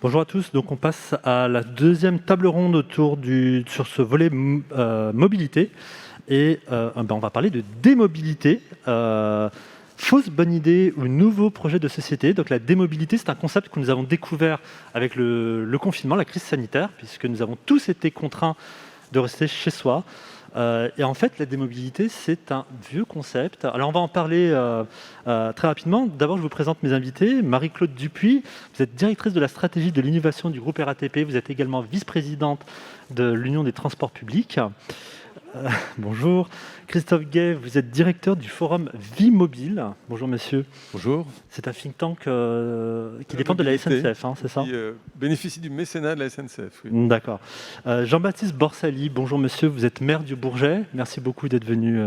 Bonjour à tous. Donc on passe à la deuxième table ronde sur ce volet mobilité. Et on va parler de démobilité. Fausse bonne idée ou nouveau projet de société. Donc la démobilité, c'est un concept que nous avons découvert avec le confinement, la crise sanitaire, puisque nous avons tous été contraints de rester chez soi. Et en fait, la démobilité, c'est un vieux concept. Alors, on va en parler très rapidement. D'abord, je vous présente mes invités. Marie-Claude Dupuis, vous êtes directrice de la stratégie de l'innovation du groupe RATP. Vous êtes également vice-présidente de l'Union des transports publics. Bonjour. Christophe Gay, vous êtes directeur du forum Vie Mobile. Bonjour, monsieur. Bonjour. C'est un think tank qui dépend de la SNCF, c'est ça ? Qui bénéficie du mécénat de la SNCF. Oui. D'accord. Jean-Baptiste Borsali, bonjour monsieur, vous êtes maire du Bourget. Merci beaucoup d'être venu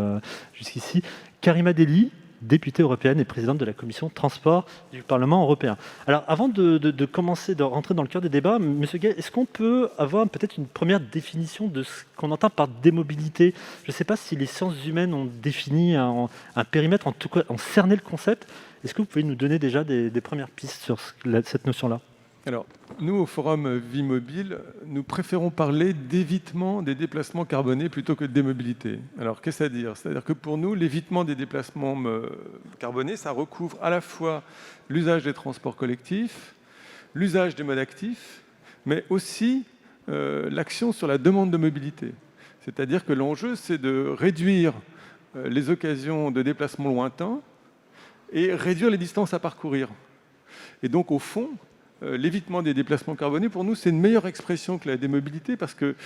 jusqu'ici. Karima Delli, députée européenne et présidente de la commission transport du Parlement européen. Alors, avant de commencer, de rentrer dans le cœur des débats, monsieur Gay, est-ce qu'on peut avoir peut-être une première définition de ce qu'on entend par démobilité ? Je ne sais pas si les sciences humaines ont défini un périmètre, en tout cas, ont cerné le concept. Est-ce que vous pouvez nous donner déjà des premières pistes sur cette notion-là ? Alors, nous, au Forum Vie Mobile, nous préférons parler d'évitement des déplacements carbonés plutôt que de démobilité. Alors, qu'est-ce à dire ? C'est-à-dire que pour nous, l'évitement des déplacements carbonés, ça recouvre à la fois l'usage des transports collectifs, l'usage des modes actifs, mais aussi l'action sur la demande de mobilité. C'est-à-dire que l'enjeu, c'est de réduire les occasions de déplacements lointains et réduire les distances à parcourir. Et donc, au fond, l'évitement des déplacements carbonés, pour nous, c'est une meilleure expression que la démobilité parce qu'il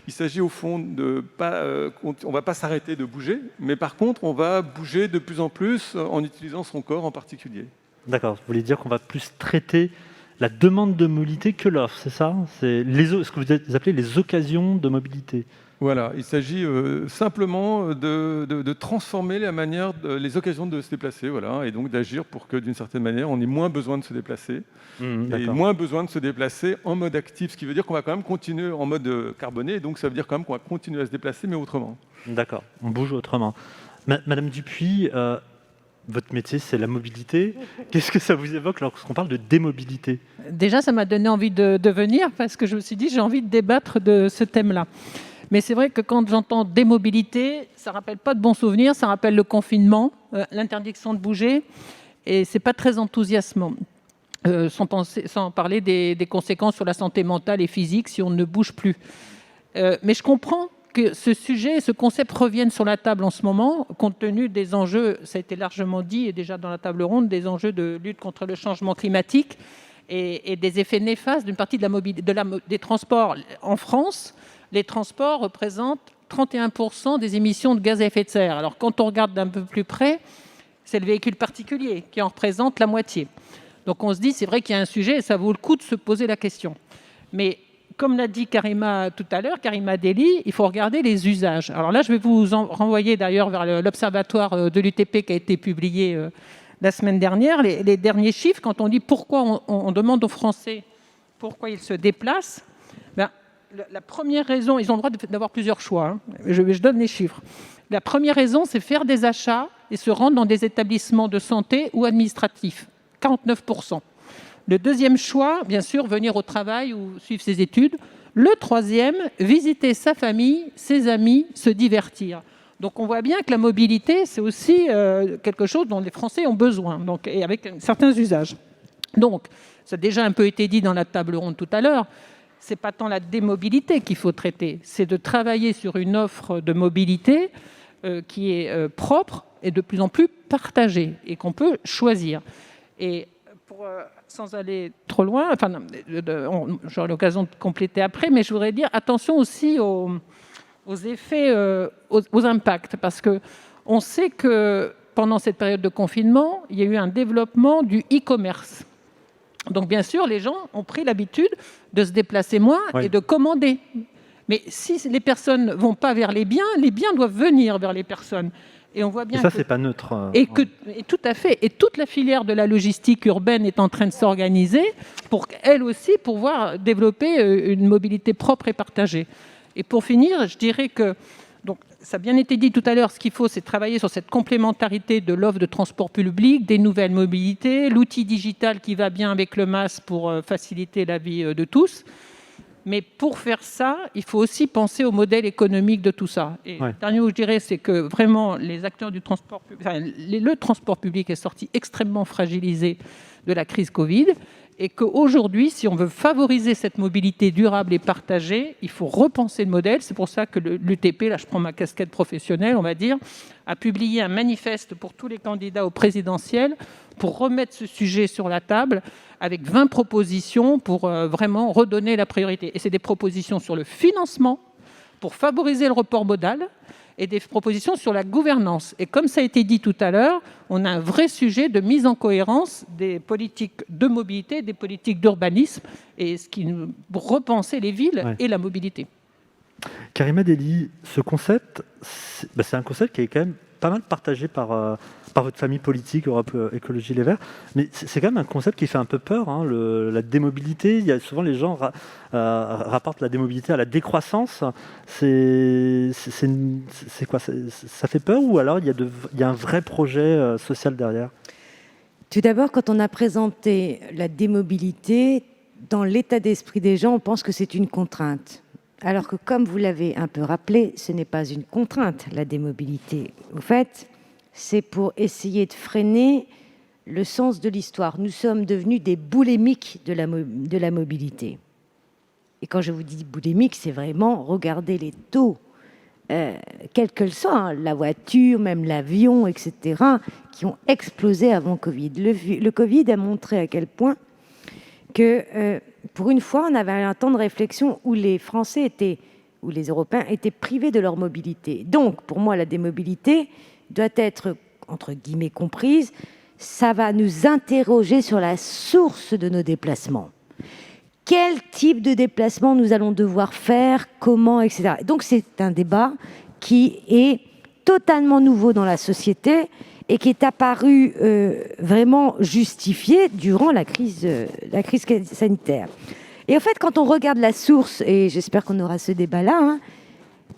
s'agit au fond de pas... on ne va pas s'arrêter de bouger, mais par contre, on va bouger de plus en plus en utilisant son corps en particulier. D'accord, vous voulez dire qu'on va plus traiter la demande de mobilité que l'offre, c'est ça ? C'est ce que vous appelez les occasions de mobilité. Voilà, il s'agit simplement de transformer la manière, les occasions de se déplacer, voilà, et donc d'agir pour que, d'une certaine manière, on ait moins besoin de se déplacer, et moins besoin de se déplacer en mode actif, ce qui veut dire qu'on va quand même continuer en mode carboné, et donc ça veut dire quand même qu'on va continuer à se déplacer, mais autrement. D'accord, on bouge autrement. Madame Dupuis, votre métier, c'est la mobilité. Qu'est-ce que ça vous évoque lorsqu'on parle de démobilité ? Déjà, ça m'a donné envie de venir, parce que je me suis dit, j'ai envie de débattre de ce thème-là. Mais c'est vrai que quand j'entends démobilité, ça ne rappelle pas de bons souvenirs, ça rappelle le confinement, l'interdiction de bouger, et ce n'est pas très enthousiasmant, sans parler des conséquences sur la santé mentale et physique si on ne bouge plus. Mais je comprends que ce sujet, ce concept revienne sur la table en ce moment, compte tenu des enjeux, ça a été largement dit, et déjà dans la table ronde, des enjeux de lutte contre le changement climatique et des effets néfastes d'une partie des transports en France. Les transports représentent 31% des émissions de gaz à effet de serre. Alors, quand on regarde d'un peu plus près, c'est le véhicule particulier qui en représente la moitié. Donc, on se dit, c'est vrai qu'il y a un sujet et ça vaut le coup de se poser la question. Mais, comme l'a dit Karima tout à l'heure, Karima Delli, il faut regarder les usages. Alors là, je vais vous renvoyer d'ailleurs vers l'observatoire de l'UTP qui a été publié la semaine dernière. Les derniers chiffres, quand on dit pourquoi on demande aux Français pourquoi ils se déplacent, la première raison, ils ont le droit d'avoir plusieurs choix, je donne les chiffres. La première raison, c'est faire des achats et se rendre dans des établissements de santé ou administratifs, 49%. Le deuxième choix, bien sûr, venir au travail ou suivre ses études. Le troisième, visiter sa famille, ses amis, se divertir. Donc on voit bien que la mobilité, c'est aussi quelque chose dont les Français ont besoin, et avec certains usages. Donc, ça a déjà un peu été dit dans la table ronde tout à l'heure, ce n'est pas tant la démobilité qu'il faut traiter, c'est de travailler sur une offre de mobilité qui est propre et de plus en plus partagée et qu'on peut choisir. Et sans aller trop loin, j'aurai l'occasion de compléter après, mais je voudrais dire attention aussi aux effets, aux impacts, parce qu'on sait que pendant cette période de confinement, il y a eu un développement du e-commerce. Donc, bien sûr, les gens ont pris l'habitude de se déplacer moins et de commander. Mais si les personnes ne vont pas vers les biens doivent venir vers les personnes. Et on voit bien ça, c'est pas neutre. Et tout à fait. Et toute la filière de la logistique urbaine est en train de s'organiser pour, elle aussi, pouvoir développer une mobilité propre et partagée. Et pour finir, je dirais que donc, ça a bien été dit tout à l'heure, ce qu'il faut, c'est travailler sur cette complémentarité de l'offre de transport public, des nouvelles mobilités, l'outil digital qui va bien avec le MaaS pour faciliter la vie de tous. Mais pour faire ça, il faut aussi penser au modèle économique de tout ça. Et le dernier mot que je dirais, c'est que vraiment, les acteurs du transport public, le transport public est sorti extrêmement fragilisé de la crise Covid. Et qu'aujourd'hui, si on veut favoriser cette mobilité durable et partagée, il faut repenser le modèle. C'est pour ça que l'UTP, là je prends ma casquette professionnelle, on va dire, a publié un manifeste pour tous les candidats au présidentiel pour remettre ce sujet sur la table avec 20 propositions pour vraiment redonner la priorité. Et c'est des propositions sur le financement pour favoriser le report modal et des propositions sur la gouvernance. Et comme ça a été dit tout à l'heure, on a un vrai sujet de mise en cohérence des politiques de mobilité, des politiques d'urbanisme, et pour repenser les villes et la mobilité. Karima Delli, ce concept, c'est un concept qui est quand même pas mal partagé par votre famille politique, Europe Écologie Les Verts, mais c'est quand même un concept qui fait un peu peur, hein, la démobilité. Il y a souvent les gens rapportent la démobilité à la décroissance. C'est quoi ça fait peur, ou alors il y a un vrai projet social derrière? Tout d'abord, quand on a présenté la démobilité, dans l'état d'esprit des gens, on pense que c'est une contrainte. Alors que, comme vous l'avez un peu rappelé, ce n'est pas une contrainte, la démobilité. Au fait, c'est pour essayer de freiner le sens de l'histoire. Nous sommes devenus des boulémiques de la mobilité. Et quand je vous dis boulémique, c'est vraiment regarder les taux, quels qu'ils soient, hein, la voiture, même l'avion, etc., qui ont explosé avant Covid. Le Covid a montré à quel point que, pour une fois, on avait un temps de réflexion où les Français où les Européens étaient privés de leur mobilité. Donc, pour moi, la démobilité doit être, entre guillemets, comprise. Ça va nous interroger sur la source de nos déplacements. Quel type de déplacement nous allons devoir faire, comment, etc. Donc, c'est un débat qui est totalement nouveau dans la société et qui est apparu vraiment justifié durant la crise sanitaire. Et en fait, quand on regarde la source, et j'espère qu'on aura ce débat-là, hein,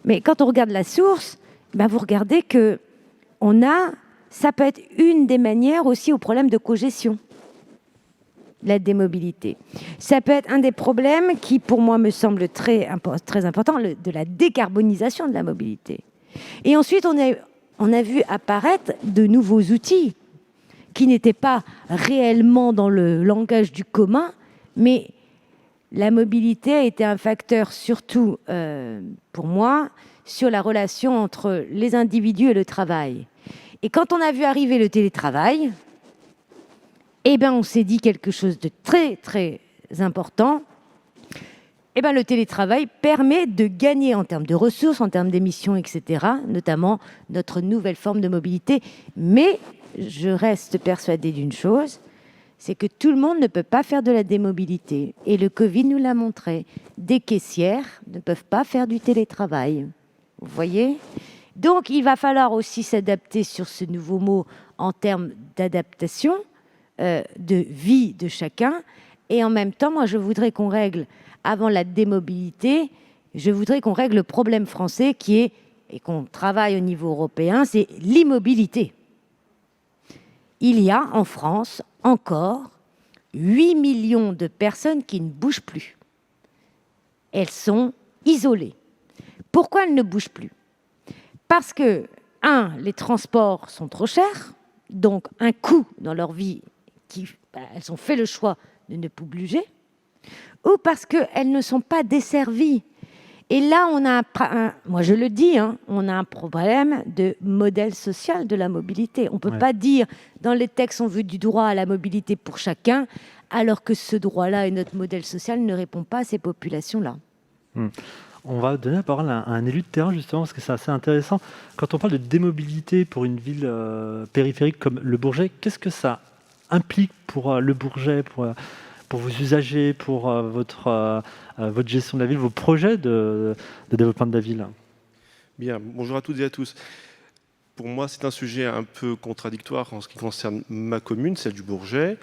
mais quand on regarde la source, vous regardez que ça peut être une des manières aussi au problème de cogestion, la démobilité. Ça peut être un des problèmes qui, pour moi, me semble très important, de la décarbonisation de la mobilité. Et ensuite, on a vu apparaître de nouveaux outils qui n'étaient pas réellement dans le langage du commun, mais la mobilité a été un facteur surtout, pour moi, sur la relation entre les individus et le travail. Et quand on a vu arriver le télétravail, on s'est dit quelque chose de très, très important. Le télétravail permet de gagner en termes de ressources, en termes d'émissions, etc., notamment notre nouvelle forme de mobilité. Mais je reste persuadée d'une chose, c'est que tout le monde ne peut pas faire de la démobilité. Et le Covid nous l'a montré. Des caissières ne peuvent pas faire du télétravail. Vous voyez ? Donc, il va falloir aussi s'adapter sur ce nouveau mot en termes d'adaptation, de vie de chacun. Et en même temps, moi, je voudrais qu'on règle, avant la démobilité, je voudrais qu'on règle le problème français qui est, et qu'on travaille au niveau européen, c'est l'immobilité. Il y a en France encore 8 millions de personnes qui ne bougent plus. Elles sont isolées. Pourquoi elles ne bougent plus ? Parce que, les transports sont trop chers, donc un coût dans leur vie, elles ont fait le choix de ne plus bouger, ou parce qu'elles ne sont pas desservies. Et là, moi je le dis, on a un problème de modèle social de la mobilité. On ne peut pas dire, dans les textes, on veut du droit à la mobilité pour chacun, alors que ce droit-là et notre modèle social ne répond pas à ces populations-là. On va donner la parole à un élu de terrain, justement, parce que c'est assez intéressant. Quand on parle de démobilité pour une ville périphérique comme Le Bourget, qu'est-ce que ça implique pour Le Bourget, pour vos usagers, pour votre gestion de la ville, vos projets de développement de la ville? Bien, bonjour à toutes et à tous. Pour moi, c'est un sujet un peu contradictoire en ce qui concerne ma commune, celle du Bourget,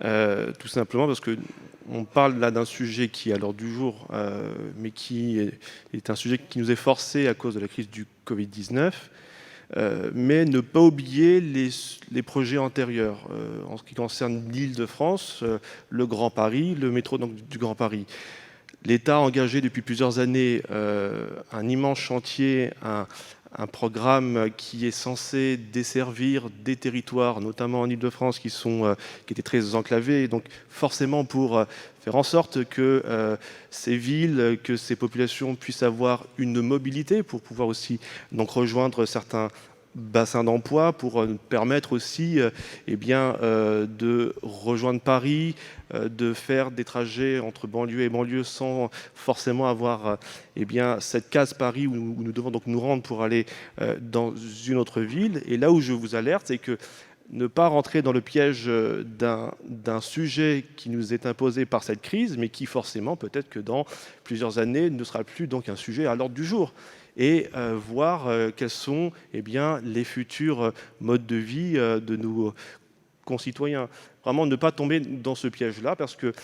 tout simplement parce qu'on parle là d'un sujet qui est à l'ordre du jour, mais qui est un sujet qui nous est forcé à cause de la crise du Covid-19, mais ne pas oublier les projets antérieurs. En ce qui concerne l'Île-de-France, le Grand Paris, le métro donc, du Grand Paris. L'État a engagé depuis plusieurs années un immense chantier, un programme qui est censé desservir des territoires, notamment en Île-de-France, qui étaient très enclavés. Et donc forcément pour faire en sorte que ces villes, que ces populations puissent avoir une mobilité pour pouvoir aussi donc, rejoindre certains bassins d'emploi, pour permettre aussi de rejoindre Paris, de faire des trajets entre banlieue et banlieue sans forcément avoir cette case Paris où nous devons donc nous rendre pour aller dans une autre ville. Et là où je vous alerte, c'est que ne pas rentrer dans le piège d'un sujet qui nous est imposé par cette crise, mais qui forcément, peut-être que dans plusieurs années, ne sera plus donc un sujet à l'ordre du jour. Et voir quels sont les futurs modes de vie de nos concitoyens. Vraiment ne pas tomber dans ce piège-là, parce que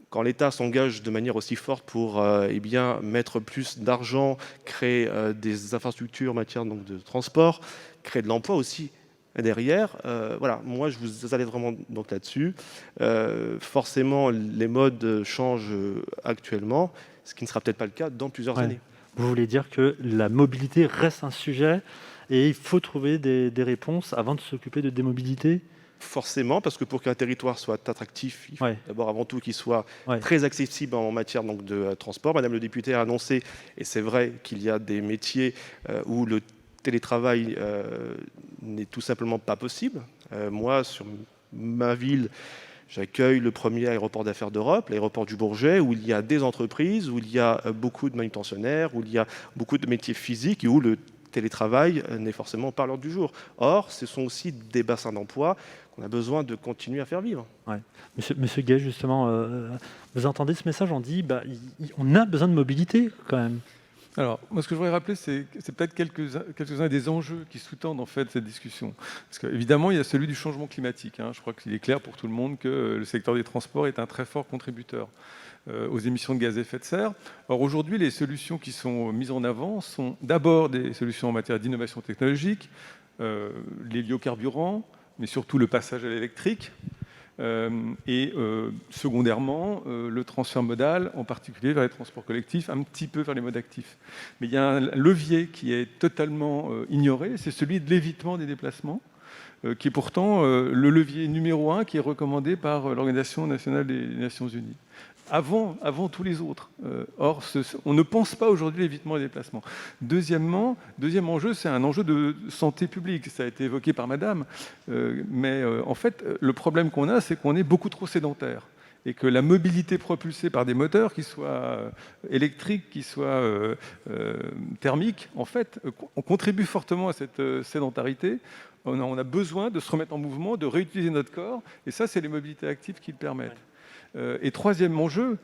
quand l'État s'engage de manière aussi forte pour mettre plus d'argent, créer des infrastructures en matière donc, de transport, créer de l'emploi aussi derrière, voilà, moi je vous alerte vraiment donc, là-dessus. Forcément, les modes changent actuellement, ce qui ne sera peut-être pas le cas dans plusieurs années. Vous voulez dire que la mobilité reste un sujet et il faut trouver des réponses avant de s'occuper de démobilité? Forcément, parce que pour qu'un territoire soit attractif, il faut d'abord avant tout qu'il soit très accessible en matière donc, de transport. Madame le député a annoncé, et c'est vrai qu'il y a des métiers où le télétravail n'est tout simplement pas possible. Moi, sur ma ville, j'accueille le premier aéroport d'affaires d'Europe, l'aéroport du Bourget, où il y a des entreprises, où il y a beaucoup de manutentionnaires, où il y a beaucoup de métiers physiques et où le télétravail n'est forcément pas à l'ordre du jour. Or, ce sont aussi des bassins d'emploi qu'on a besoin de continuer à faire vivre. Monsieur Gay, justement, vous entendez ce message? On dit on a besoin de mobilité quand même. Alors, moi, ce que je voudrais rappeler, c'est peut-être quelques-uns des enjeux qui sous-tendent en fait cette discussion. Parce qu'évidemment, il y a celui du changement climatique. Je crois qu'il est clair pour tout le monde que le secteur des transports est un très fort contributeur aux émissions de gaz à effet de serre. Or, aujourd'hui, les solutions qui sont mises en avant sont d'abord des solutions en matière d'innovation technologique, les biocarburants, mais surtout le passage à l'électrique. Et secondairement, le transfert modal, en particulier vers les transports collectifs, un petit peu vers les modes actifs. Mais il y a un levier qui est totalement ignoré, c'est celui de l'évitement des déplacements, qui est pourtant le levier numéro 1 qui est recommandé par l'Organisation nationale des Nations Unies. Avant tous les autres. Or, on ne pense pas aujourd'hui à l'évitement des déplacements. Deuxième enjeu, c'est un enjeu de santé publique. Ça a été évoqué par madame. Mais en fait, le problème qu'on a, c'est qu'on est beaucoup trop sédentaire. Et que la mobilité propulsée par des moteurs, qu'ils soient électriques, qu'ils soient thermiques, en fait, on contribue fortement à cette sédentarité. On a besoin de se remettre en mouvement, de réutiliser notre corps. Et ça, c'est les mobilités actives qui le permettent. Et troisième enjeu,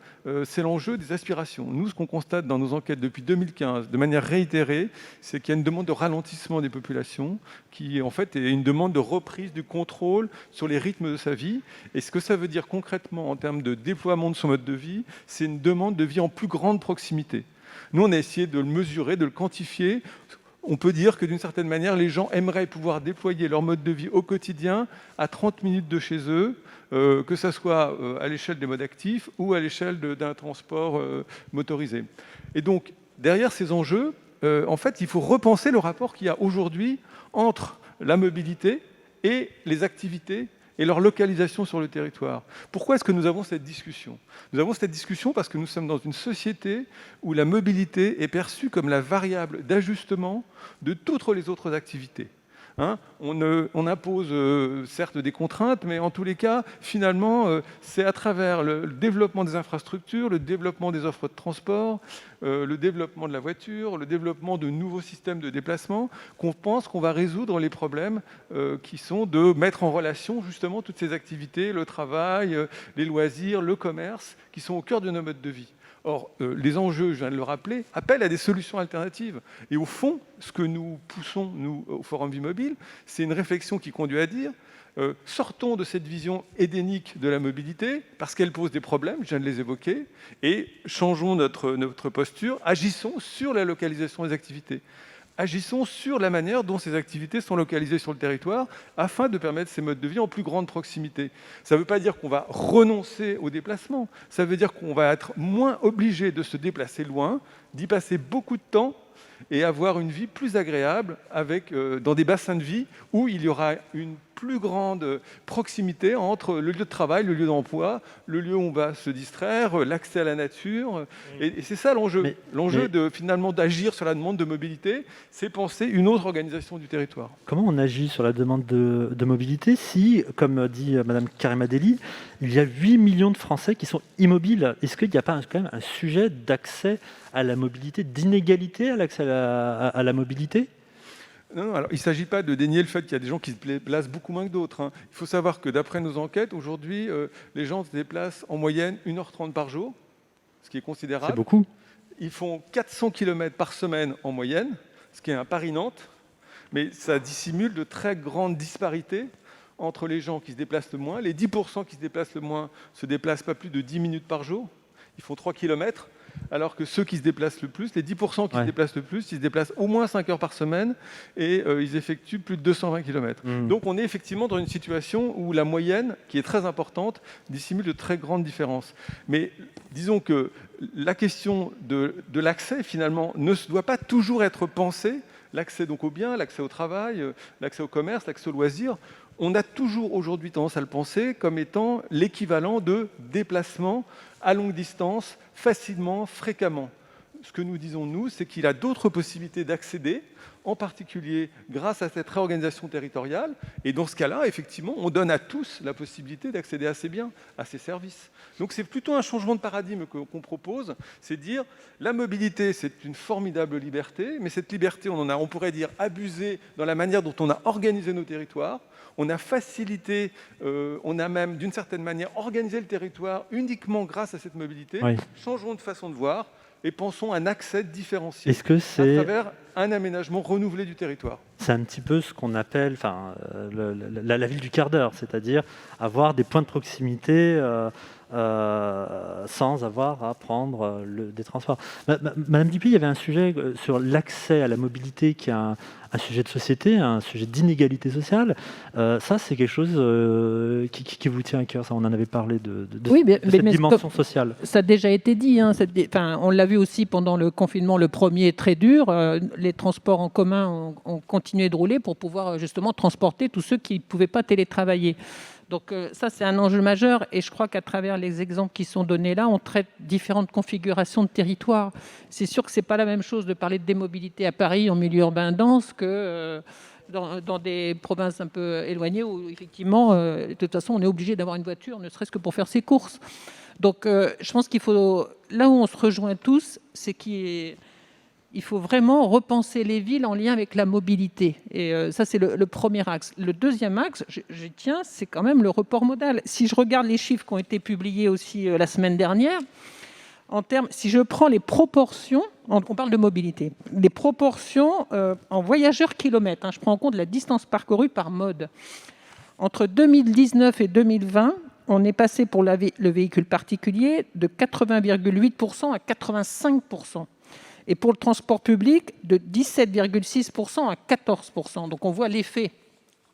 c'est l'enjeu des aspirations. Nous, ce qu'on constate dans nos enquêtes depuis 2015, de manière réitérée, c'est qu'il y a une demande de ralentissement des populations, qui en fait est une demande de reprise du contrôle sur les rythmes de sa vie. Et ce que ça veut dire concrètement en termes de déploiement de son mode de vie, c'est une demande de vie en plus grande proximité. Nous, on a essayé de le mesurer, de le quantifier. On peut dire que d'une certaine manière, les gens aimeraient pouvoir déployer leur mode de vie au quotidien à 30 minutes de chez eux, que ce soit à l'échelle des modes actifs ou à l'échelle d'un transport motorisé. Et donc, derrière ces enjeux, en fait, il faut repenser le rapport qu'il y a aujourd'hui entre la mobilité et les activités et leur localisation sur le territoire. Pourquoi est-ce que nous avons cette discussion? Nous avons cette discussion parce que nous sommes dans une société où la mobilité est perçue comme la variable d'ajustement de toutes les autres activités. On impose certes des contraintes, mais en tous les cas, finalement, c'est à travers le développement des infrastructures, le développement des offres de transport, le développement de la voiture, le développement de nouveaux systèmes de déplacement, qu'on pense qu'on va résoudre les problèmes qui sont de mettre en relation justement toutes ces activités, le travail, les loisirs, le commerce, qui sont au cœur de nos modes de vie. Or, les enjeux, je viens de le rappeler, appellent à des solutions alternatives. Et au fond, ce que nous poussons, nous, au Forum Vie Mobile, c'est une réflexion qui conduit à dire sortons de cette vision édénique de la mobilité, parce qu'elle pose des problèmes, je viens de les évoquer, et changeons notre posture, agissons sur la localisation des activités. agissons sur la manière dont ces activités sont localisées sur le territoire afin de permettre ces modes de vie en plus grande proximité. Ça ne veut pas dire qu'on va renoncer au déplacement, ça veut dire qu'on va être moins obligé de se déplacer loin, d'y passer beaucoup de temps et avoir une vie plus agréable dans des bassins de vie où il y aura une plus grande proximité entre le lieu de travail, le lieu d'emploi, le lieu où on va se distraire, l'accès à la nature. Et c'est ça l'enjeu. L'enjeu finalement d'agir sur la demande de mobilité, c'est penser une autre organisation du territoire. Comment on agit sur la demande de mobilité si, comme dit Madame Karima Deli, il y a 8 millions de Français qui sont immobiles? Est-ce qu'il n'y a pas quand même un sujet d'accès à la mobilité, d'inégalité à l'accès à la mobilité? Non, alors, il ne s'agit pas de dénier le fait qu'il y a des gens qui se déplacent beaucoup moins que d'autres. Il faut savoir que d'après nos enquêtes, aujourd'hui, les gens se déplacent en moyenne 1h30 par jour, ce qui est considérable. C'est beaucoup. Ils font 400 km par semaine en moyenne, ce qui est un Paris-Nantes, mais ça dissimule de très grandes disparités entre les gens qui se déplacent le moins. Les 10% qui se déplacent le moins se déplacent pas plus de 10 minutes par jour. Ils font 3 km. Alors que ceux qui se déplacent le plus, les 10% qui se déplacent le plus, ils se déplacent au moins 5 heures par semaine et ils effectuent plus de 220 km. Donc on est effectivement dans une situation où la moyenne, qui est très importante, dissimule de très grandes différences. Mais disons que la question de l'accès, finalement, ne doit pas toujours être pensée, l'accès donc aux biens, l'accès au travail, l'accès au commerce, l'accès aux loisirs. On a toujours aujourd'hui tendance à le penser comme étant l'équivalent de déplacement à longue distance, facilement, fréquemment. Ce que nous disons, nous, c'est qu'il a d'autres possibilités d'accéder, en particulier grâce à cette réorganisation territoriale. Et dans ce cas-là, effectivement, on donne à tous la possibilité d'accéder à ces biens, à ces services. Donc c'est plutôt un changement de paradigme qu'on propose, c'est dire la mobilité, c'est une formidable liberté, mais cette liberté, on pourrait dire abusée dans la manière dont on a organisé nos territoires. On a facilité, on a même d'une certaine manière organisé le territoire uniquement grâce à cette mobilité. Oui. Changeons de façon de voir et pensons à un accès différencié Est-ce que c'est à travers un aménagement renouvelé du territoire. C'est un petit peu ce qu'on appelle la ville du quart d'heure, c'est-à-dire avoir des points de proximité sans avoir à prendre des transports. Madame Dupuis, il y avait un sujet sur l'accès à la mobilité qui est un sujet de société, un sujet d'inégalité sociale. Ça, c'est quelque chose qui vous tient à cœur. Ça, on en avait parlé de cette dimension sociale. Ça a déjà été dit. On l'a vu aussi pendant le confinement, le premier très dur. Les transports en commun ont continué de rouler pour pouvoir justement transporter tous ceux qui ne pouvaient pas télétravailler. Donc ça, c'est un enjeu majeur et je crois qu'à travers les exemples qui sont donnés là, on traite différentes configurations de territoire. C'est sûr que ce n'est pas la même chose de parler de démobilité à Paris en milieu urbain dense que dans des provinces un peu éloignées où effectivement, de toute façon, on est obligé d'avoir une voiture, ne serait-ce que pour faire ses courses. Donc je pense qu'il faut, là où on se rejoint tous, c'est qu'il faut vraiment repenser les villes en lien avec la mobilité. Et ça, c'est le premier axe. Le deuxième axe, j'y tiens, c'est quand même le report modal. Si je regarde les chiffres qui ont été publiés aussi la semaine dernière, si je prends les proportions, on parle de mobilité, les proportions en voyageurs kilomètres, je prends en compte la distance parcourue par mode. Entre 2019 et 2020, on est passé pour le véhicule particulier de 80,8% à 85%. Et pour le transport public, de 17,6% à 14%. Donc on voit l'effet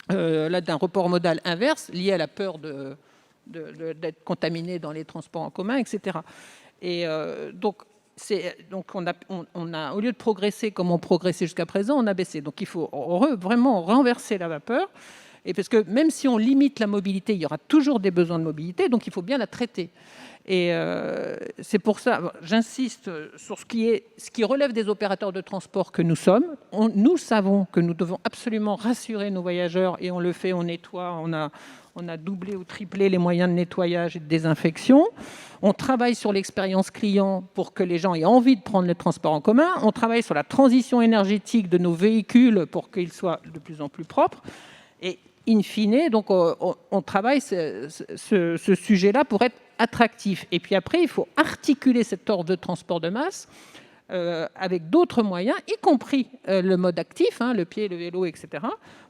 là d'un report modal inverse lié à la peur d'être contaminé dans les transports en commun, etc. Et donc on a, au lieu de progresser comme on progressait jusqu'à présent, on a baissé. Donc il faut vraiment renverser la vapeur. Et parce que même si on limite la mobilité, il y aura toujours des besoins de mobilité, donc il faut bien la traiter. Et c'est pour ça, j'insiste sur ce qui relève des opérateurs de transport que nous sommes. Nous savons que nous devons absolument rassurer nos voyageurs et on le fait, on nettoie, on a doublé ou triplé les moyens de nettoyage et de désinfection. On travaille sur l'expérience client pour que les gens aient envie de prendre le transport en commun. On travaille sur la transition énergétique de nos véhicules pour qu'ils soient de plus en plus propres. Et in fine, donc, on travaille ce sujet-là pour être attractif. Et puis après, il faut articuler cette offre de transport de masse avec d'autres moyens, y compris le mode actif, le pied, le vélo, etc.,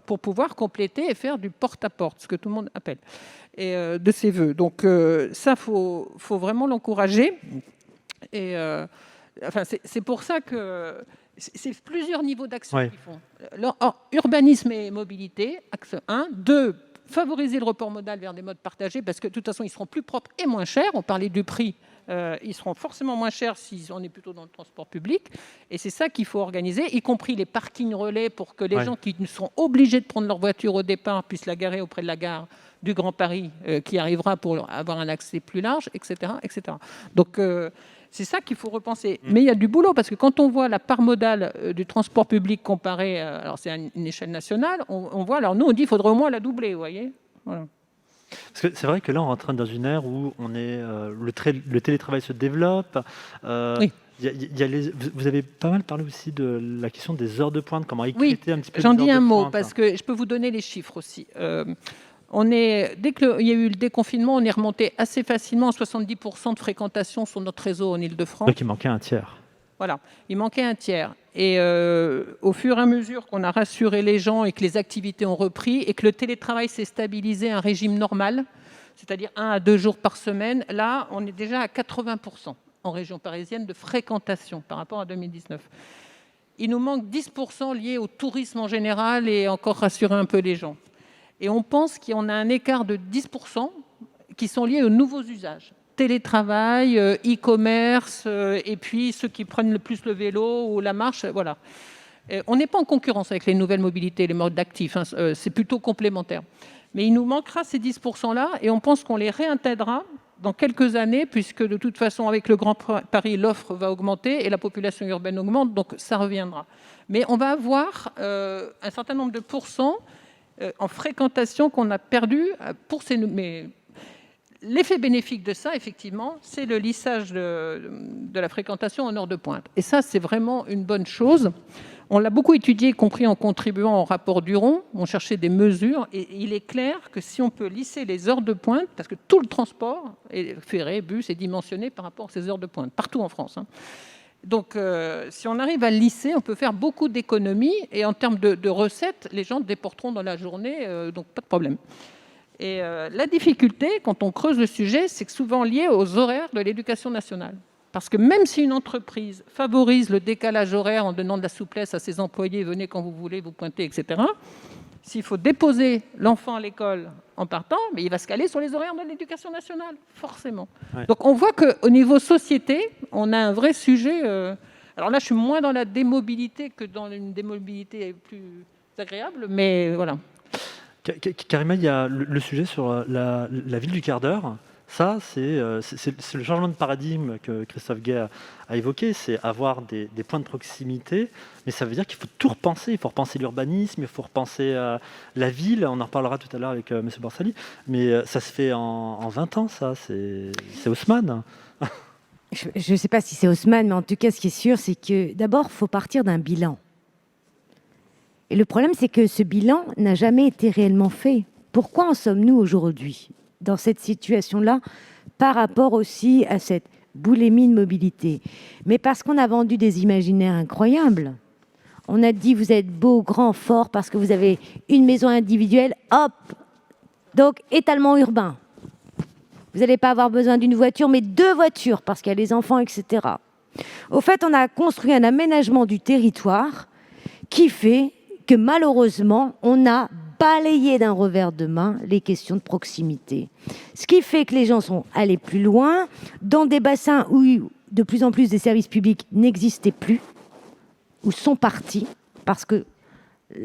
pour pouvoir compléter et faire du porte-à-porte, ce que tout le monde appelle, et de ses voeux. Donc ça, faut vraiment l'encourager. Et c'est pour ça que C'est plusieurs niveaux d'action Ouais. qu'ils font. Urbanisme et mobilité, axe 1. 2, favoriser le report modal vers des modes partagés, parce que de toute façon, ils seront plus propres et moins chers. On parlait du prix. Ils seront forcément moins chers si on est plutôt dans le transport public. Et c'est ça qu'il faut organiser, y compris les parkings relais pour que les gens qui seront obligés de prendre leur voiture au départ puissent la garer auprès de la gare du Grand Paris, qui arrivera pour avoir un accès plus large, etc. etc. Donc, c'est ça qu'il faut repenser. Mais il y a du boulot, parce que quand on voit la part modale du transport public comparée, alors c'est à une échelle nationale, on voit, alors nous on dit qu'il faudrait au moins la doubler, vous voyez. Voilà. Parce que c'est vrai que là, on rentre dans une ère où on est, le télétravail se développe. Oui. Vous avez pas mal parlé aussi de la question des heures de pointe, comment écouter un petit peu. J'en les dis heures un de mot, pointe. parce que je peux vous donner les chiffres aussi. Dès qu'il y a eu le déconfinement, on est remonté assez facilement à 70% de fréquentation sur notre réseau en Ile-de-France. Donc il manquait un tiers. Voilà, il manquait un tiers. Et au fur et à mesure qu'on a rassuré les gens et que les activités ont repris et que le télétravail s'est stabilisé à un régime normal, c'est-à-dire 1 à 2 jours par semaine, là, on est déjà à 80% en région parisienne de fréquentation par rapport à 2019. Il nous manque 10% liés au tourisme en général et encore rassurer un peu les gens. Et on pense qu'on a un écart de 10% qui sont liés aux nouveaux usages. Télétravail, e-commerce, et puis ceux qui prennent le plus le vélo ou la marche, voilà. On n'est pas en concurrence avec les nouvelles mobilités, les modes d'actifs, hein, c'est plutôt complémentaire. Mais il nous manquera ces 10%-là, et on pense qu'on les réintégrera dans quelques années, puisque de toute façon, avec le Grand Paris, l'offre va augmenter et la population urbaine augmente, donc ça reviendra. Mais on va avoir un certain nombre de pourcents en fréquentation qu'on a perdu pour ces... Mais l'effet bénéfique de ça, effectivement, c'est le lissage de la fréquentation en heure de pointe. Et ça, c'est vraiment une bonne chose. On l'a beaucoup étudié, y compris en contribuant au rapport Duron. On cherchait des mesures. Et il est clair que si on peut lisser les heures de pointe, parce que tout le transport, ferré, bus, est dimensionné par rapport à ces heures de pointe, partout en France. Hein. Donc, si on arrive à le lisser, on peut faire beaucoup d'économies. Et en termes de recettes, les gens déporteront dans la journée, donc pas de problème. Et la difficulté, quand on creuse le sujet, c'est que souvent lié aux horaires de l'éducation nationale. Parce que même si une entreprise favorise le décalage horaire en donnant de la souplesse à ses employés, venez quand vous voulez, vous pointez, etc., s'il faut déposer l'enfant à l'école en partant, mais il va se caler sur les horaires de l'éducation nationale, forcément. Ouais. Donc on voit qu'au niveau société, on a un vrai sujet. Alors là, je suis moins dans la démobilité que dans une démobilité plus agréable, mais voilà. Karima, il y a le sujet sur la ville du quart d'heure. Ça, c'est le changement de paradigme que Christophe Gay a évoqué, c'est avoir des points de proximité, mais ça veut dire qu'il faut tout repenser. Il faut repenser l'urbanisme, il faut repenser la ville. On en reparlera tout à l'heure avec M. Borsali, mais ça se fait en 20 ans, ça. C'est Haussmann. Je ne sais pas si c'est Haussmann, mais en tout cas, ce qui est sûr, c'est que d'abord, il faut partir d'un bilan. Et le problème, c'est que ce bilan n'a jamais été réellement fait. Pourquoi en sommes-nous aujourd'hui dans cette situation-là par rapport aussi à cette boulimie de mobilité? Mais parce qu'on a vendu des imaginaires incroyables. On a dit, vous êtes beau, grand, fort, parce que vous avez une maison individuelle, hop, donc étalement urbain. Vous n'allez pas avoir besoin d'une voiture, mais 2 voitures, parce qu'il y a les enfants, etc. Au fait, on a construit un aménagement du territoire qui fait que malheureusement, on a balayé d'un revers de main les questions de proximité. Ce qui fait que les gens sont allés plus loin, dans des bassins où de plus en plus des services publics n'existaient plus, ou sont partis, parce que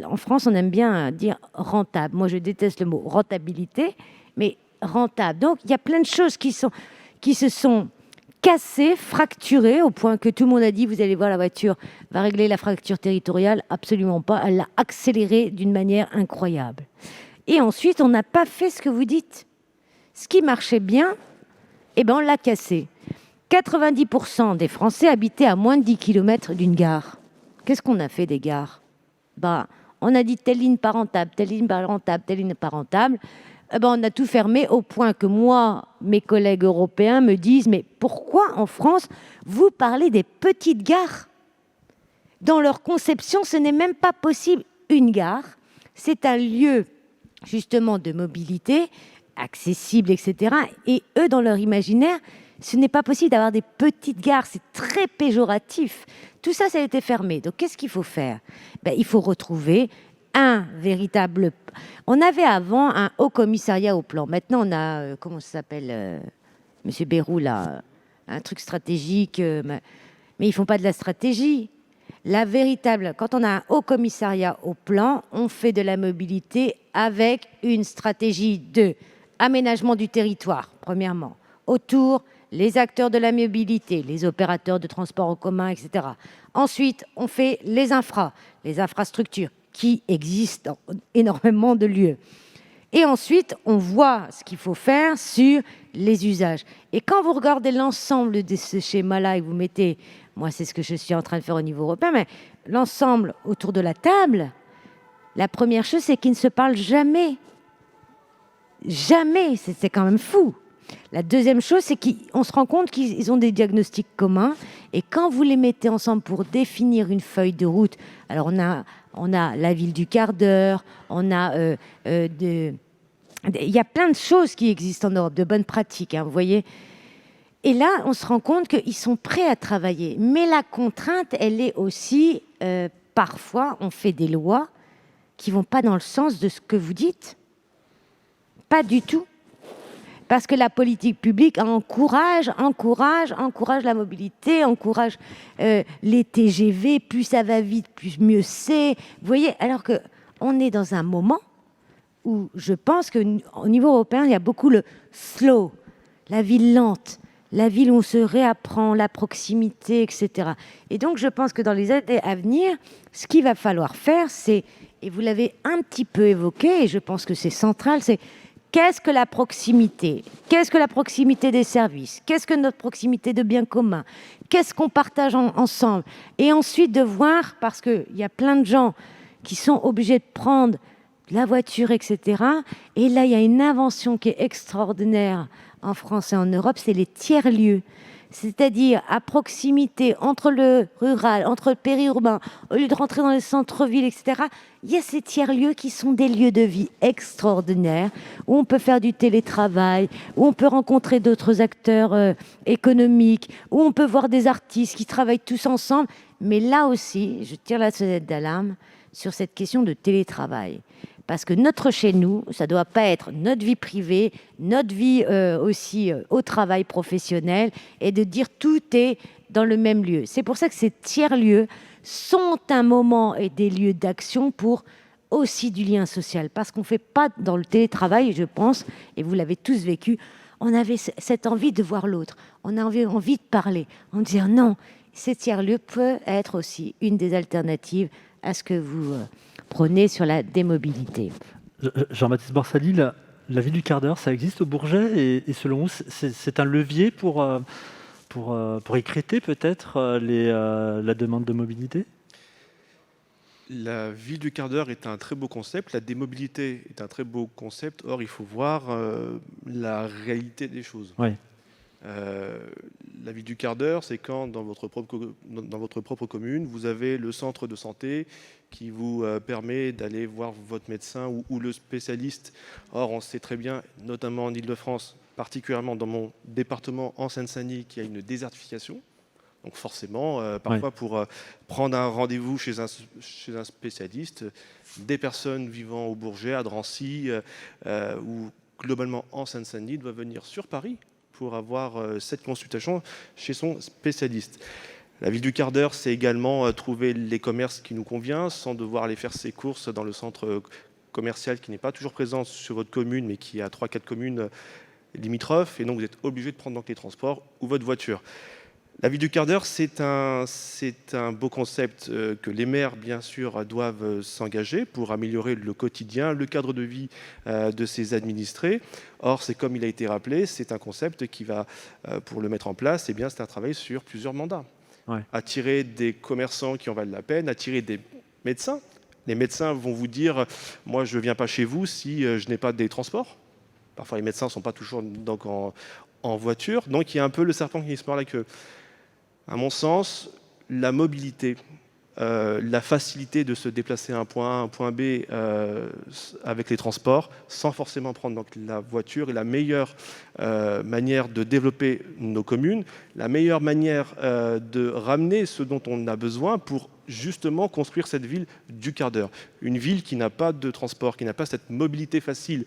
en France, on aime bien dire rentable. Moi, je déteste le mot rentabilité, mais rentable. Donc, il y a plein de choses qui se sont cassées, fracturées, au point que tout le monde a dit, vous allez voir, la voiture va régler la fracture territoriale. Absolument pas. Elle l'a accélérée d'une manière incroyable. Et ensuite, on n'a pas fait ce que vous dites. Ce qui marchait bien, eh ben, on l'a cassé. 90% des Français habitaient à moins de 10 km d'une gare. Qu'est-ce qu'on a fait des gares ? On a dit telle ligne pas rentable, telle ligne pas rentable, telle ligne pas rentable. On a tout fermé au point que moi, mes collègues européens me disent « Mais pourquoi en France, vous parlez des petites gares ?» Dans leur conception, ce n'est même pas possible. Une gare, c'est un lieu justement de mobilité, accessible, etc. Et eux, dans leur imaginaire, Ce n'est pas possible d'avoir des petites gares, c'est très péjoratif. Tout ça, ça a été fermé. Donc, qu'est-ce qu'il faut faire? Il faut retrouver un véritable... On avait avant un haut commissariat au plan. Maintenant, on a, comment ça s'appelle, Monsieur Bayrou, là, un truc stratégique, mais ils ne font pas de la stratégie. La véritable, quand on a un haut commissariat au plan, on fait de la mobilité avec une stratégie de aménagement du territoire, premièrement, autour les acteurs de la mobilité, les opérateurs de transport en commun, etc. Ensuite, on fait les infrastructures qui existent dans énormément de lieux. Et ensuite, on voit ce qu'il faut faire sur les usages. Et quand vous regardez l'ensemble de ce schéma-là et vous mettez, moi c'est ce que je suis en train de faire au niveau européen, mais l'ensemble autour de la table, la première chose, c'est qu'ils ne se parlent jamais. Jamais, c'est quand même fou. La deuxième chose, c'est qu'on se rend compte qu'ils ont des diagnostics communs. Et quand vous les mettez ensemble pour définir une feuille de route, alors on a la ville du quart d'heure, on a... il y a plein de choses qui existent en Europe, de bonnes pratiques, hein, vous voyez. Et là, on se rend compte qu'ils sont prêts à travailler. Mais la contrainte, elle est aussi... parfois, on fait des lois qui ne vont pas dans le sens de ce que vous dites. Pas du tout. Parce que la politique publique encourage la mobilité, encourage les TGV, plus ça va vite, plus mieux c'est. Vous voyez, alors qu'on est dans un moment où je pense qu'au niveau européen, il y a beaucoup le slow, la ville lente, la ville où on se réapprend, la proximité, etc. Et donc, je pense que dans les années à venir, ce qu'il va falloir faire, c'est, et vous l'avez un petit peu évoqué, et je pense que c'est central, c'est qu'est-ce que la proximité? Qu'est-ce que la proximité des services? Qu'est-ce que notre proximité de biens communs? Qu'est-ce qu'on partage ensemble? Et ensuite de voir, parce qu'il y a plein de gens qui sont obligés de prendre la voiture, etc. Et là, il y a une invention qui est extraordinaire en France et en Europe, c'est les tiers-lieux. C'est-à-dire à proximité entre le rural, entre le périurbain, au lieu de rentrer dans les centres-villes, etc., il y a ces tiers-lieux qui sont des lieux de vie extraordinaires, où on peut faire du télétravail, où on peut rencontrer d'autres acteurs économiques, où on peut voir des artistes qui travaillent tous ensemble. Mais là aussi, je tire la sonnette d'alarme sur cette question de télétravail. Parce que notre chez nous, ça ne doit pas être notre vie privée, notre vie aussi au travail professionnel, et de dire tout est dans le même lieu. C'est pour ça que ces tiers-lieux sont un moment et des lieux d'action pour aussi du lien social. Parce qu'on ne fait pas dans le télétravail, je pense, et vous l'avez tous vécu, on avait cette envie de voir l'autre, on a envie de parler, on dit non, ces tiers-lieux peuvent être aussi une des alternatives à ce que vous... prôné sur la démobilité. Jean-Baptiste Borsali, la ville du quart d'heure, ça existe au Bourget et selon vous, c'est un levier pour écrêter peut-être la demande de mobilité? La ville du quart d'heure est un très beau concept, la démobilité est un très beau concept, or il faut voir la réalité des choses. Oui. La ville du quart d'heure, c'est quand dans votre propre commune, vous avez le centre de santé qui vous permet d'aller voir votre médecin ou le spécialiste. Or, on sait très bien, notamment en Île-de-France, particulièrement dans mon département en Seine-Saint-Denis, qu'il y a une désertification. Donc forcément, parfois pour prendre un rendez-vous chez un spécialiste, des personnes vivant au Bourget, à Drancy ou globalement en Seine-Saint-Denis doivent venir sur Paris pour avoir cette consultation chez son spécialiste. La ville du quart d'heure, c'est également trouver les commerces qui nous conviennent sans devoir aller faire ses courses dans le centre commercial qui n'est pas toujours présent sur votre commune, mais qui a 3-4 communes limitrophes. Et donc, vous êtes obligé de prendre donc les transports ou votre voiture. La ville du quart d'heure, c'est un beau concept que les maires, bien sûr, doivent s'engager pour améliorer le quotidien, le cadre de vie de ses administrés. Or, c'est comme il a été rappelé, c'est un concept qui va, pour le mettre en place, eh bien, c'est un travail sur plusieurs mandats. Ouais. Attirer des commerçants qui en valent la peine, attirer des médecins. Les médecins vont vous dire « moi, je ne viens pas chez vous si je n'ai pas des transports ». Parfois, les médecins ne sont pas toujours donc, en voiture. Donc, il y a un peu le serpent qui se mord la queue. À mon sens, la mobilité la facilité de se déplacer à un point A, un point B avec les transports, sans forcément prendre donc la voiture, est la meilleure manière de développer nos communes, la meilleure manière de ramener ce dont on a besoin pour justement construire cette ville du quart d'heure. Une ville qui n'a pas de transport, qui n'a pas cette mobilité facile,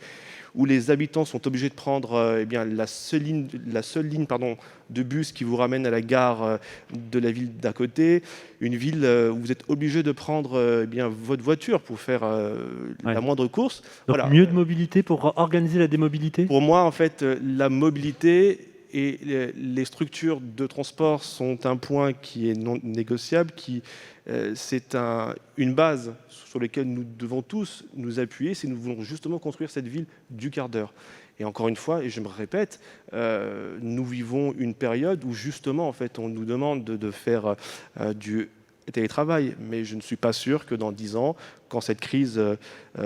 où les habitants sont obligés de prendre la seule ligne de bus qui vous ramène à la gare de la ville d'à côté, une ville où vous êtes obligé de prendre votre voiture pour faire la moindre course. Donc Voilà. mieux de mobilité pour organiser la démobilité. Pour moi, en fait, la mobilité et les structures de transport sont un point qui est non négociable, c'est une base sur laquelle nous devons tous nous appuyer si nous voulons justement construire cette ville du quart d'heure. Et encore une fois, et je me répète, nous vivons une période où justement, en fait, on nous demande de faire du télétravail, mais je ne suis pas sûr que dans 10 ans, quand cette crise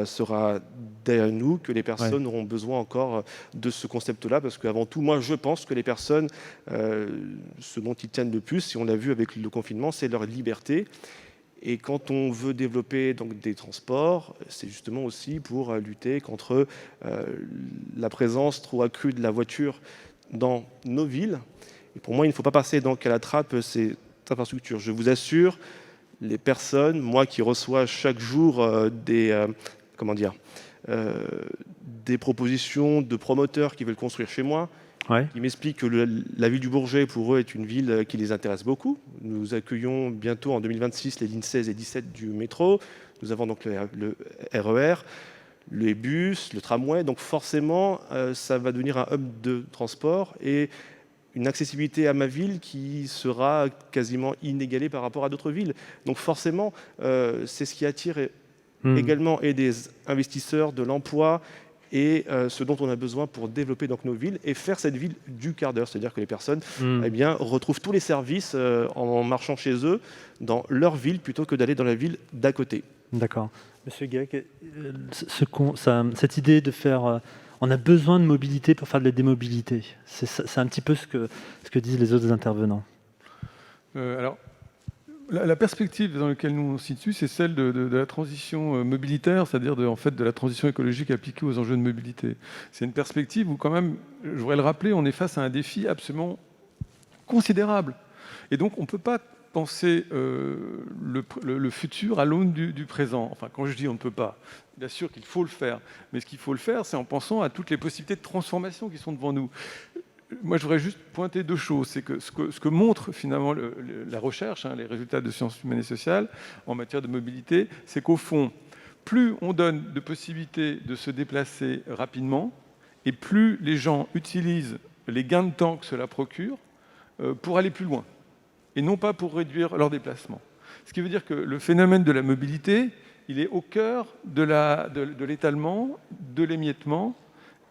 sera derrière nous, que les personnes auront besoin encore de ce concept-là, parce qu'avant tout, moi, je pense que les personnes, ce dont ils tiennent le plus, si on l'a vu avec le confinement, c'est leur liberté. Et quand on veut développer donc des transports, c'est justement aussi pour lutter contre la présence trop accrue de la voiture dans nos villes. Et pour moi, il ne faut pas passer donc à la trappe ces infrastructures. Je vous assure, les personnes, moi qui reçois chaque jour des propositions de promoteurs qui veulent construire chez moi, qui m'expliquent que la ville du Bourget, pour eux, est une ville qui les intéresse beaucoup. Nous accueillons bientôt, en 2026, les lignes 16 et 17 du métro. Nous avons donc le RER, les bus, le tramway. Donc forcément, ça va devenir un hub de transport et une accessibilité à ma ville qui sera quasiment inégalée par rapport à d'autres villes. Donc forcément, c'est ce qui attire également et des investisseurs, de l'emploi et ce dont on a besoin pour développer donc nos villes et faire cette ville du quart d'heure. C'est-à-dire que les personnes retrouvent tous les services en marchant chez eux dans leur ville plutôt que d'aller dans la ville d'à côté. D'accord. Monsieur Guec, cette idée de faire... on a besoin de mobilité pour faire de la démobilité. C'est un petit peu ce que disent les autres intervenants. Alors, la perspective dans laquelle nous on se situe, c'est celle de la transition mobilitaire, c'est-à-dire de la transition écologique appliquée aux enjeux de mobilité. C'est une perspective où quand même, je voudrais le rappeler, on est face à un défi absolument considérable. Et donc, on ne peut pas penser le futur à l'aune du présent. Enfin, quand je dis on ne peut pas, bien sûr qu'il faut le faire, mais ce qu'il faut le faire, c'est en pensant à toutes les possibilités de transformation qui sont devant nous. Moi, je voudrais juste pointer deux choses. C'est que ce que montre finalement la recherche, les résultats de sciences humaines et sociales en matière de mobilité, c'est qu'au fond, plus on donne de possibilités de se déplacer rapidement, et plus les gens utilisent les gains de temps que cela procure pour aller plus loin, et non pas pour réduire leur déplacement. Ce qui veut dire que le phénomène de la mobilité, il est au cœur de l'étalement, de l'émiettement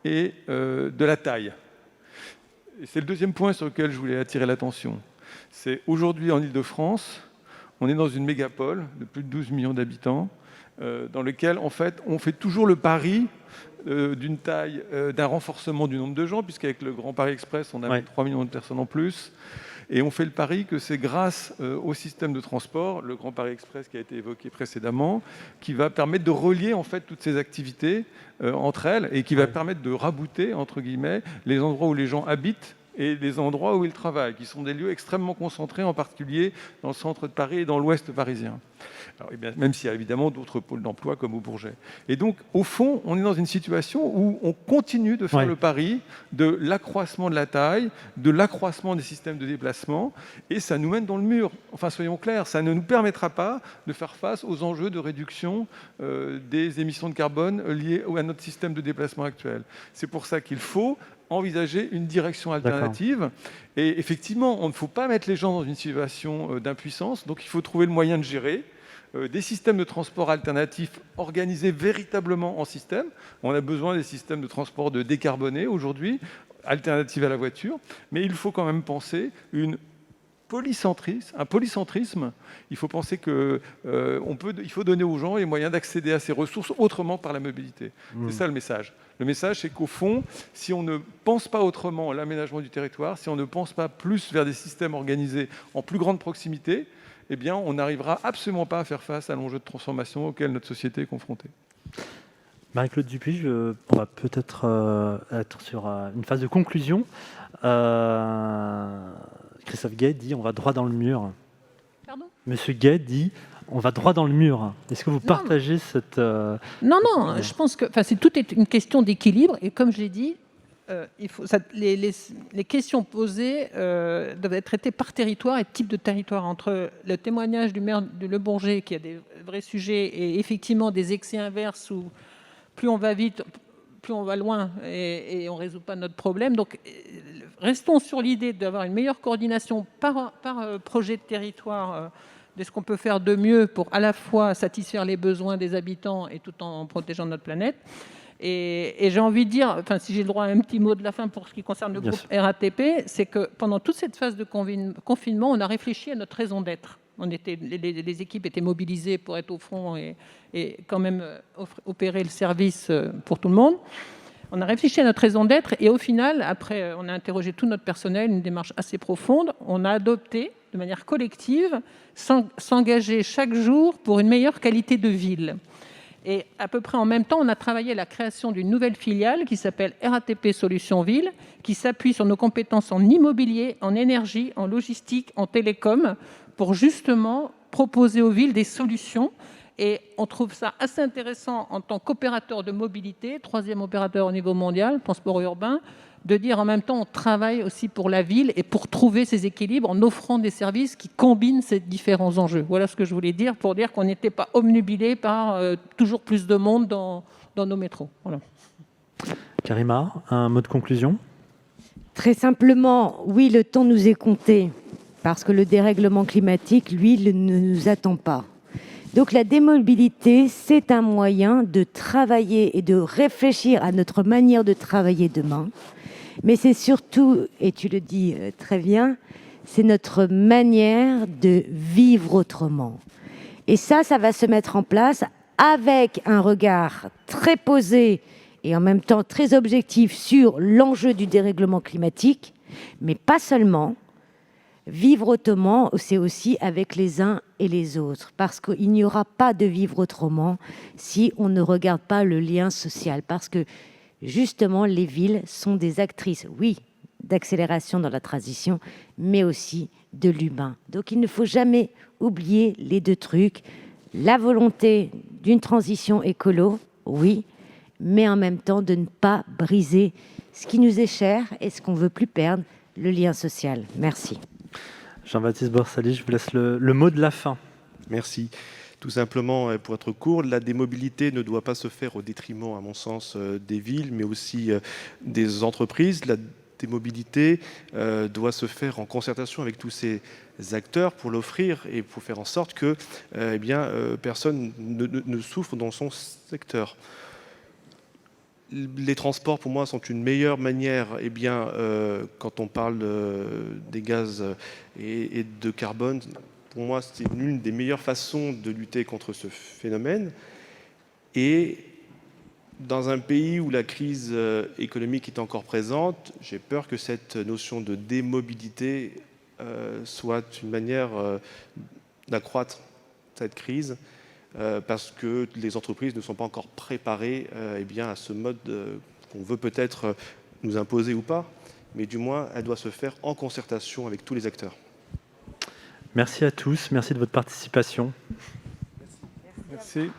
et de la taille. Et c'est le deuxième point sur lequel je voulais attirer l'attention. C'est aujourd'hui en Île-de-France, on est dans une mégapole de plus de 12 millions d'habitants, dans lequel en fait, on fait toujours le pari d'une taille, d'un renforcement du nombre de gens, puisqu'avec le Grand Paris Express, on a 3 millions de personnes en plus. Et on fait le pari que c'est grâce au système de transport, le Grand Paris Express qui a été évoqué précédemment, qui va permettre de relier en fait toutes ces activités entre elles et qui va permettre de rabouter, entre guillemets, les endroits où les gens habitent et les endroits où ils travaillent, qui sont des lieux extrêmement concentrés, en particulier dans le centre de Paris et dans l'ouest parisien. Alors, même s'il y a évidemment d'autres pôles d'emploi comme au Bourget. Et donc, au fond, on est dans une situation où on continue de faire le pari de l'accroissement de la taille, de l'accroissement des systèmes de déplacement, et ça nous mène dans le mur. Enfin, soyons clairs, ça ne nous permettra pas de faire face aux enjeux de réduction des émissions de carbone liées à notre système de déplacement actuel. C'est pour ça qu'il faut envisager une direction alternative. Et effectivement, on ne faut pas mettre les gens dans une situation d'impuissance, donc il faut trouver le moyen de gérer des systèmes de transport alternatifs organisés véritablement en système. On a besoin des systèmes de transport décarbonés aujourd'hui, alternatifs à la voiture, mais il faut quand même penser un polycentrisme. Il faut penser il faut donner aux gens les moyens d'accéder à ces ressources autrement par la mobilité. C'est ça le message. Le message, c'est qu'au fond, si on ne pense pas autrement l'aménagement du territoire, si on ne pense pas plus vers des systèmes organisés en plus grande proximité, eh bien, on n'arrivera absolument pas à faire face à l'enjeu de transformation auquel notre société est confrontée. Marie-Claude Dupuis, on va peut-être être sur une phase de conclusion. Christophe Gay dit on va droit dans le mur. Pardon ? Monsieur Gay dit on va droit dans le mur. Est-ce que vous partagez cette... Non, je pense que tout est une question d'équilibre. Et comme je l'ai dit, les questions posées doivent être traitées par territoire et type de territoire. Entre le témoignage du maire de Le Bourget, qui a des vrais sujets, et effectivement des excès inverses où plus on va vite, plus on va loin et on ne résout pas notre problème. Donc, restons sur l'idée d'avoir une meilleure coordination par projet de territoire de ce qu'on peut faire de mieux pour à la fois satisfaire les besoins des habitants et tout en protégeant notre planète. Et j'ai envie de dire, si j'ai le droit à un petit mot de la fin pour ce qui concerne le groupe RATP, c'est que pendant toute cette phase de confinement, on a réfléchi à notre raison d'être. Les équipes étaient mobilisées pour être au front et quand même opérer le service pour tout le monde. On a réfléchi à notre raison d'être et au final, après, on a interrogé tout notre personnel, une démarche assez profonde. On a adopté de manière collective s'engager chaque jour pour une meilleure qualité de ville. Et à peu près en même temps, on a travaillé à la création d'une nouvelle filiale qui s'appelle RATP Solutions Ville, qui s'appuie sur nos compétences en immobilier, en énergie, en logistique, en télécom, pour justement proposer aux villes des solutions. Et on trouve ça assez intéressant en tant qu'opérateur de mobilité, 3e opérateur au niveau mondial, transport urbain, de dire en même temps on travaille aussi pour la ville et pour trouver ces équilibres en offrant des services qui combinent ces différents enjeux. Voilà ce que je voulais dire pour dire qu'on n'était pas obnubilé par toujours plus de monde dans nos métros. Voilà. Karima, un mot de conclusion ? Très simplement, oui, le temps nous est compté parce que le dérèglement climatique, lui, ne nous attend pas. Donc la démobilité, c'est un moyen de travailler et de réfléchir à notre manière de travailler demain. Mais c'est surtout, et tu le dis très bien, c'est notre manière de vivre autrement. Et ça va se mettre en place avec un regard très posé et en même temps très objectif sur l'enjeu du dérèglement climatique, mais pas seulement. Vivre autrement, c'est aussi avec les uns et les autres, parce qu'il n'y aura pas de vivre autrement si on ne regarde pas le lien social, parce que justement, les villes sont des actrices, oui, d'accélération dans la transition, mais aussi de l'humain. Donc il ne faut jamais oublier les deux trucs, la volonté d'une transition écolo, oui, mais en même temps de ne pas briser ce qui nous est cher et ce qu'on ne veut plus perdre, le lien social. Merci. Jean-Baptiste Borsali, je vous laisse le mot de la fin. Merci. Tout simplement, pour être court, la démobilité ne doit pas se faire au détriment, à mon sens, des villes, mais aussi des entreprises. La démobilité doit se faire en concertation avec tous ces acteurs pour l'offrir et pour faire en sorte que personne ne souffre dans son secteur. Les transports, pour moi, sont une meilleure manière, quand on parle des gaz et de carbone, pour moi, c'est l'une des meilleures façons de lutter contre ce phénomène. Et dans un pays où la crise économique est encore présente, j'ai peur que cette notion de démobilité soit une manière d'accroître cette crise. Parce que les entreprises ne sont pas encore préparées à ce mode qu'on veut peut-être nous imposer ou pas, mais du moins, elle doit se faire en concertation avec tous les acteurs. Merci à tous, merci de votre participation. Merci.